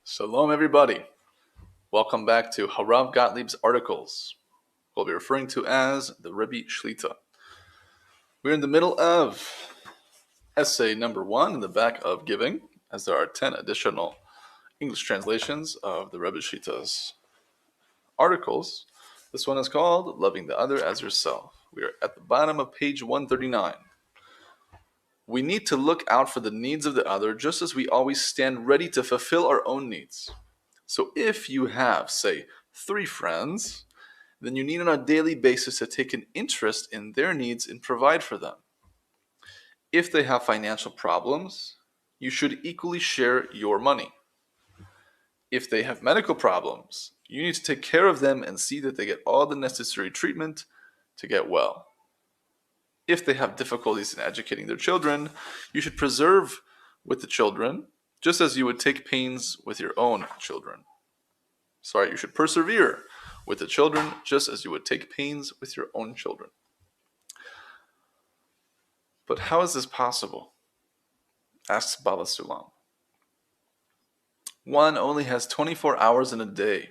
Shalom, everybody. Welcome back to Harav Gottlieb's articles. We'll be referring to as the Rebbe Shlita. We're in the middle of essay number 1 in the back of Giving, as there are 10 additional English translations of the Rebbe Shlita's articles. This one is called Loving the Other as Yourself. We are at the bottom of page 139. We need to look out for the needs of the other just as we always stand ready to fulfill our own needs. So if you have, say, 3 friends, then you need on a daily basis to take an interest in their needs and provide for them. If they have financial problems, you should equally share your money. If they have medical problems, you need to take care of them and see that they get all the necessary treatment to get well. If they have difficulties in educating their children, you should preserve with the children just as you would take pains with your own children. You should persevere with the children just as you would take pains with your own children. But how is this possible? Asks Baba Sulam. One only has 24 hours in a day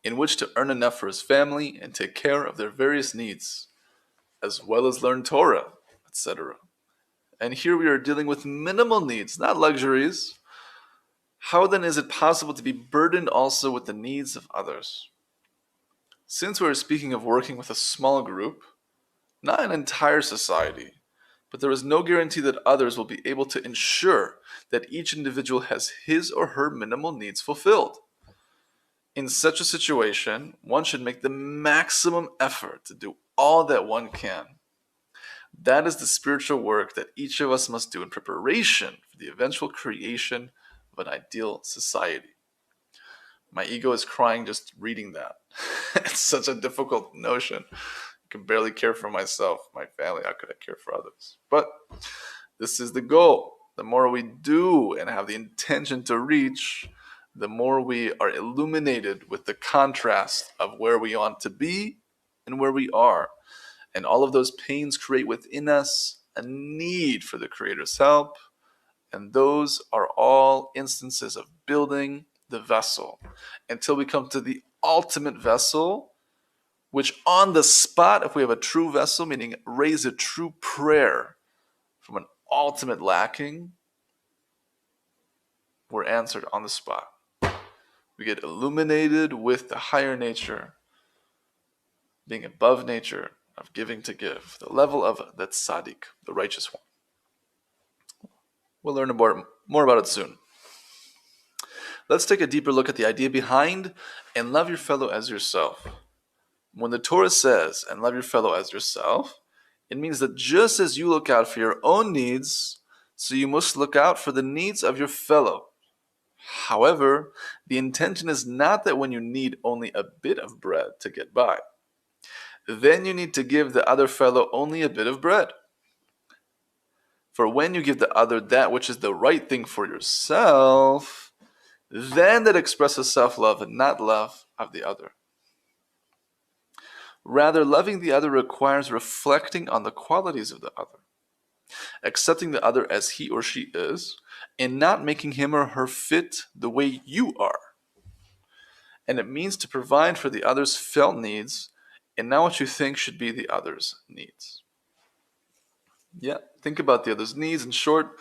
in which to earn enough for his family and take care of their various needs, as well as learn Torah, etc. And here we are dealing with minimal needs, not luxuries. How then is it possible to be burdened also with the needs of others? Since we are speaking of working with a small group, not an entire society, but there is no guarantee that others will be able to ensure that each individual has his or her minimal needs fulfilled. In such a situation, one should make the maximum effort to do all that one can. That is the spiritual work that each of us must do in preparation for the eventual creation of an ideal society. My ego is crying just reading that. It's such a difficult notion. I can barely care for myself, my family. How could I care for others? But this is the goal. The more we do and have the intention to reach, the more we are illuminated with the contrast of where we want to be and where we are. And all of those pains create within us a need for the Creator's help. And those are all instances of building the vessel until we come to the ultimate vessel, which on the spot, if we have a true vessel, meaning raise a true prayer from an ultimate lacking, we're answered on the spot. We get illuminated with the higher nature, being above nature, of giving to give, the level of the tzaddik, the righteous one. We'll learn more about it soon. Let's take a deeper look at the idea behind and love your fellow as yourself. When the Torah says, and love your fellow as yourself, it means that just as you look out for your own needs, so you must look out for the needs of your fellow. However, the intention is not that when you need only a bit of bread to get by, then you need to give the other fellow only a bit of bread. For when you give the other that which is the right thing for yourself, then that expresses self-love and not love of the other. Rather, loving the other requires reflecting on the qualities of the other, accepting the other as he or she is, and not making him or her fit the way you are. And it means to provide for the other's felt needs and not what you think should be the other's needs. Yeah, think about the other's needs. In short,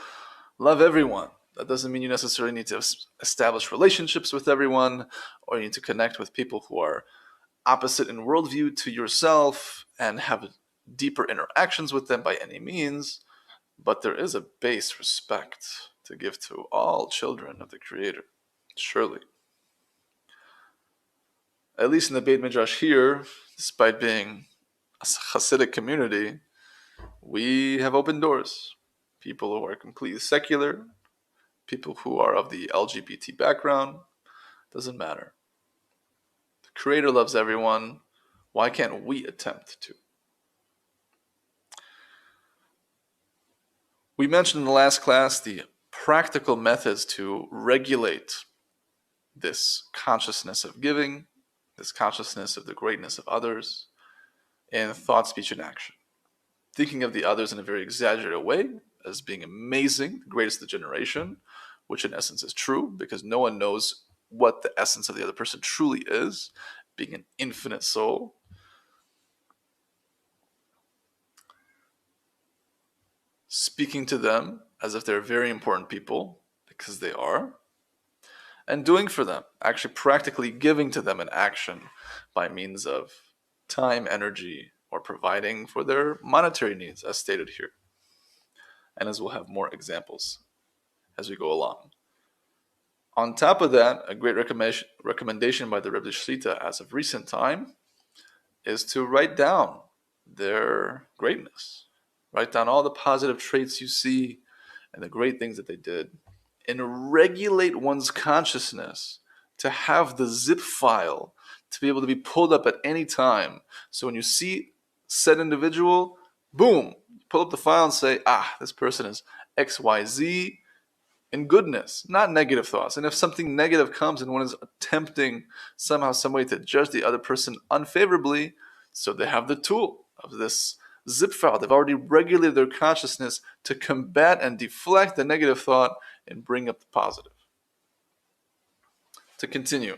love everyone. That doesn't mean you necessarily need to establish relationships with everyone, or you need to connect with people who are opposite in worldview to yourself and have deeper interactions with them by any means. But there is a base respect to give to all children of the Creator, surely. At least in the Beit Midrash here, despite being a Hasidic community, we have open doors. People who are completely secular, people who are of the LGBT background, doesn't matter. The Creator loves everyone. Why can't we attempt to? We mentioned in the last class the practical methods to regulate this consciousness of giving, this consciousness of the greatness of others, in thought, speech, and action. Thinking of the others in a very exaggerated way as being amazing, the greatest of the generation, which in essence is true because no one knows what the essence of the other person truly is, being an infinite soul. Speaking to them as if they're very important people, because they are, and doing for them, actually practically giving to them an action by means of time, energy, or providing for their monetary needs, as stated here. And as we'll have more examples as we go along. On top of that, a great recommendation by the Rebbe Shlita as of recent time is to write down their greatness. Write down all the positive traits you see and the great things that they did. And regulate one's consciousness to have the zip file to be able to be pulled up at any time. So when you see said individual, boom, pull up the file and say, this person is XYZ in goodness, not negative thoughts. And if something negative comes and one is attempting somehow, some way to judge the other person unfavorably, so they have the tool of this zip file. They've already regulated their consciousness to combat and deflect the negative thought and bring up the positive. To continue,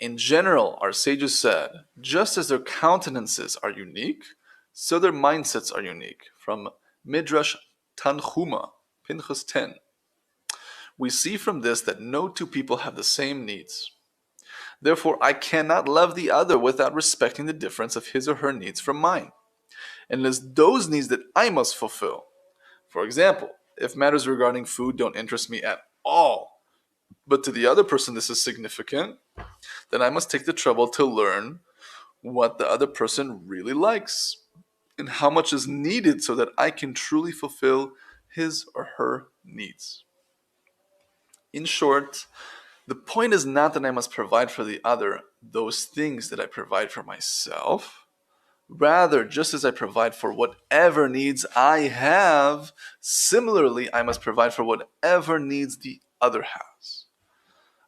in general, our sages said, just as their countenances are unique, so their mindsets are unique. From Midrash Tanchuma, Pinchas 10. We see from this that no two people have the same needs. Therefore, I cannot love the other without respecting the difference of his or her needs from mine. And it is those needs that I must fulfill. For example, if matters regarding food don't interest me at all, but to the other person this is significant, then I must take the trouble to learn what the other person really likes and how much is needed so that I can truly fulfill his or her needs. In short, the point is not that I must provide for the other those things that I provide for myself. Rather, just as I provide for whatever needs I have, similarly, I must provide for whatever needs the other has.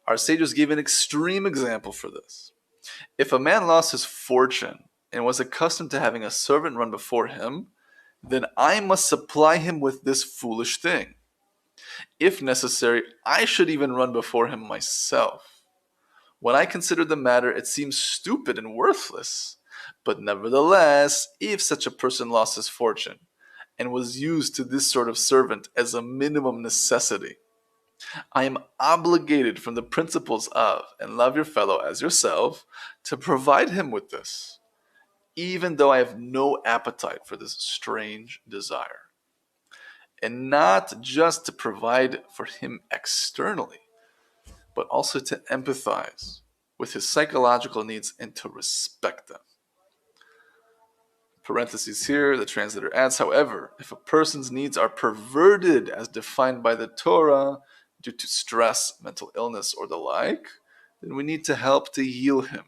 Our sages gave an extreme example for this. If a man lost his fortune and was accustomed to having a servant run before him, then I must supply him with this foolish thing. If necessary, I should even run before him myself. When I consider the matter, it seems stupid and worthless. But nevertheless, if such a person lost his fortune and was used to this sort of servant as a minimum necessity, I am obligated from the principles of and love your fellow as yourself to provide him with this, even though I have no appetite for this strange desire. And not just to provide for him externally, but also to empathize with his psychological needs and to respect them. Parentheses here, the translator adds, however, if a person's needs are perverted as defined by the Torah due to stress, mental illness, or the like, then we need to help to heal him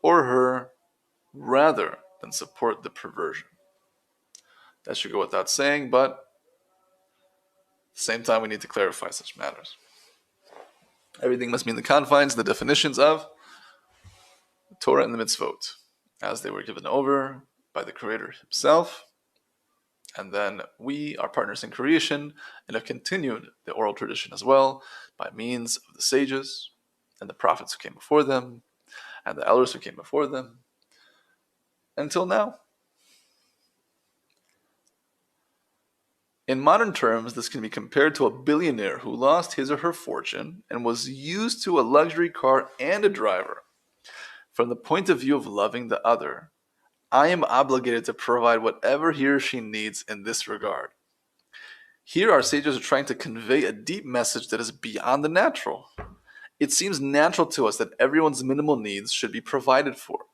or her rather than support the perversion. That should go without saying, but at the same time we need to clarify such matters. Everything must be in the confines, the definitions of the Torah and the mitzvot, as they were given over by the Creator himself. And then we are partners in creation and have continued the oral tradition as well by means of the sages and the prophets who came before them and the elders who came before them until now. In modern terms, this can be compared to a billionaire who lost his or her fortune and was used to a luxury car and a driver. From the point of view of loving the other, I am obligated to provide whatever he or she needs in this regard. Here our sages are trying to convey a deep message that is beyond the natural. It seems natural to us that everyone's minimal needs should be provided for.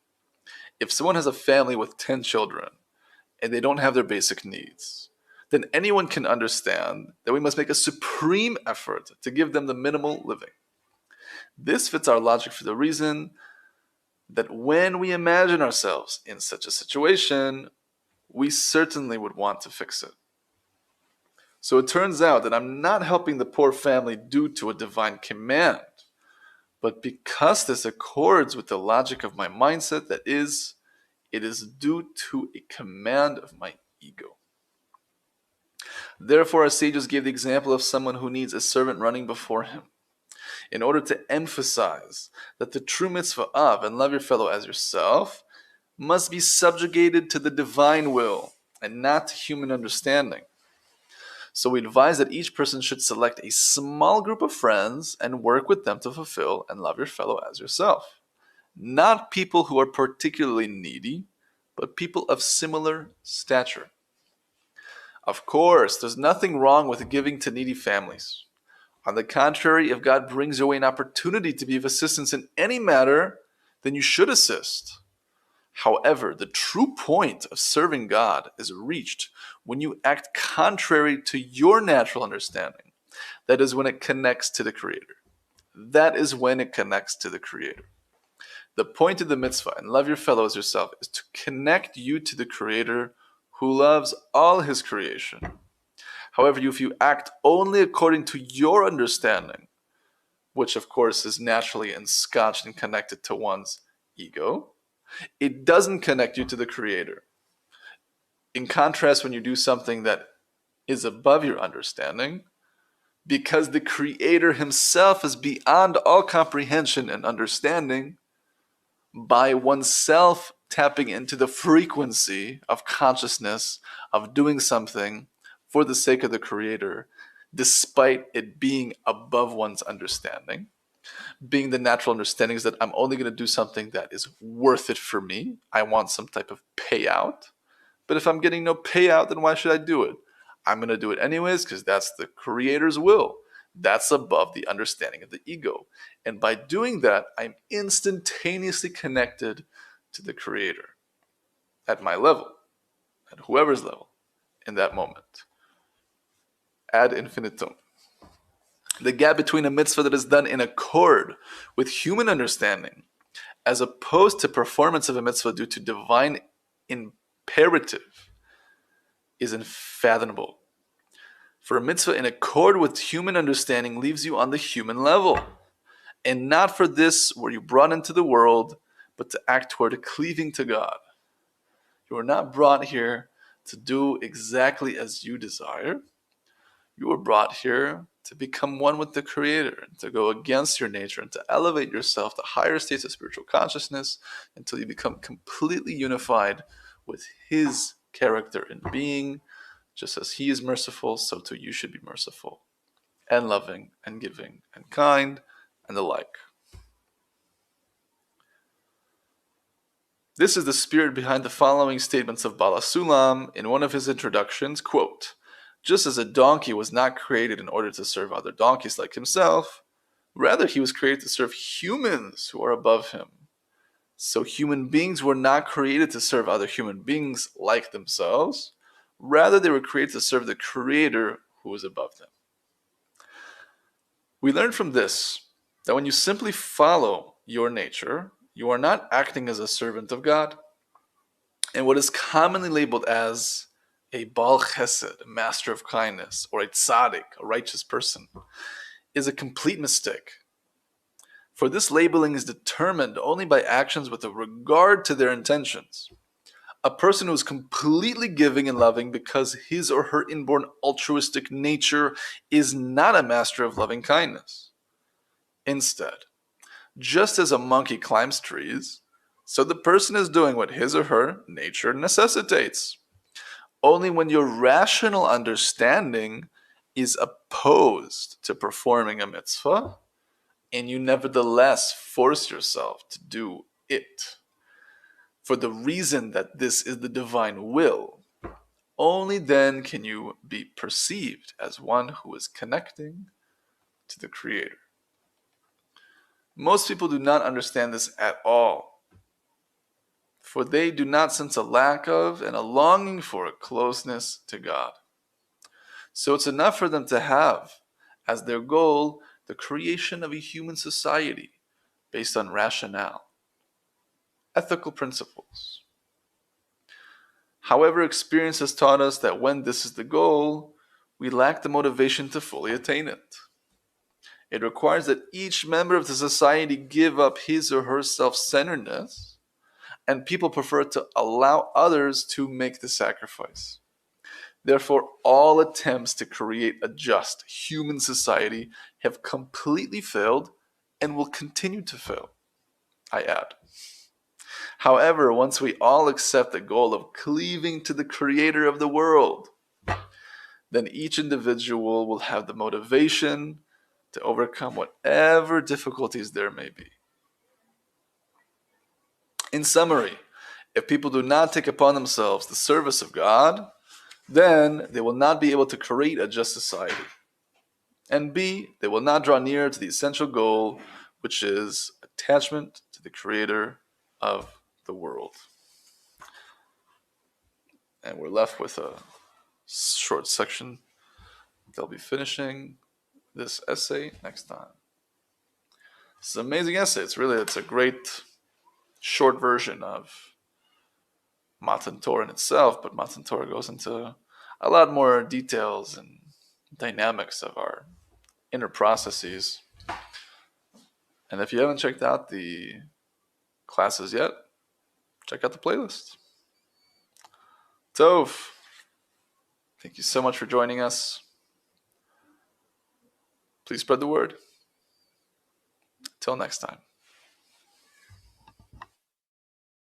If someone has a family with 10 children and they don't have their basic needs, then anyone can understand that we must make a supreme effort to give them the minimal living. This fits our logic for the reason that when we imagine ourselves in such a situation, we certainly would want to fix it. So it turns out that I'm not helping the poor family due to a divine command, but because this accords with the logic of my mindset, that is, it is due to a command of my ego. Therefore, our sages gave the example of someone who needs a servant running before him. in order to emphasize that the true mitzvah of and love your fellow as yourself must be subjugated to the divine will and not to human understanding. So we advise that each person should select a small group of friends and work with them to fulfill and love your fellow as yourself. Not people who are particularly needy, but people of similar stature. Of course, there's nothing wrong with giving to needy families. On the contrary, if God brings your way an opportunity to be of assistance in any matter, then you should assist. However, the true point of serving God is reached when you act contrary to your natural understanding. That is when it connects to the Creator. That is when it connects to the Creator. The point of the mitzvah, and love your fellow as yourself, is to connect you to the Creator who loves all His creation. However, if you act only according to your understanding, which of course is naturally ensconced and connected to one's ego, it doesn't connect you to the Creator. In contrast, when you do something that is above your understanding, because the Creator Himself is beyond all comprehension and understanding, by oneself tapping into the frequency of consciousness of doing something for the sake of the Creator, despite it being above one's understanding, being the natural understanding is that I'm only going to do something that is worth it for me. I want some type of payout. But if I'm getting no payout, then why should I do it? I'm going to do it anyways because that's the Creator's will. That's above the understanding of the ego. And by doing that, I'm instantaneously connected to the Creator at my level, at whoever's level, in that moment. Ad infinitum. The gap between a mitzvah that is done in accord with human understanding, as opposed to performance of a mitzvah due to divine imperative, is unfathomable. For a mitzvah in accord with human understanding leaves you on the human level, and not for this were you brought into the world, but to act toward cleaving to God. You are not brought here to do exactly as you desire. You were brought here to become one with the Creator, and to go against your nature, and to elevate yourself to higher states of spiritual consciousness until you become completely unified with His character and being. Just as He is merciful, so too you should be merciful, and loving, and giving, and kind, and the like. This is the spirit behind the following statements of Bala Sulam in one of his introductions, quote, "Just as a donkey was not created in order to serve other donkeys like himself, rather he was created to serve humans who are above him. So human beings were not created to serve other human beings like themselves. Rather, they were created to serve the Creator who is above them." We learn from this that when you simply follow your nature, you are not acting as a servant of God. And what is commonly labeled as a Baal Chesed, a master of kindness, or a tzaddik, a righteous person, is a complete mistake. For this labeling is determined only by actions with a regard to their intentions. A person who is completely giving and loving because his or her inborn altruistic nature is not a master of loving kindness. Instead, just as a monkey climbs trees, so the person is doing what his or her nature necessitates. Only when your rational understanding is opposed to performing a mitzvah, and you nevertheless force yourself to do it, for the reason that this is the divine will, only then can you be perceived as one who is connecting to the Creator. Most people do not understand this at all, for they do not sense a lack of and a longing for a closeness to God. So it's enough for them to have as their goal the creation of a human society based on rationale, ethical principles. However, experience has taught us that when this is the goal, we lack the motivation to fully attain it. It requires that each member of the society give up his or her self-centeredness, and people prefer to allow others to make the sacrifice. Therefore, all attempts to create a just human society have completely failed and will continue to fail, I add. However, once we all accept the goal of cleaving to the Creator of the world, then each individual will have the motivation to overcome whatever difficulties there may be. In summary, if people do not take upon themselves the service of God, then they will not be able to create a just society. And B, they will not draw near to the essential goal, which is attachment to the Creator of the world. And we're left with a short section. They'll be finishing this essay next time. It's an amazing essay. It's a great short version of Matan Torah in itself, but Matan Torah goes into a lot more details and dynamics of our inner processes. And if you haven't checked out the classes yet, check out the playlist. Tov, thank you so much for joining us. Please spread the word. Till next time.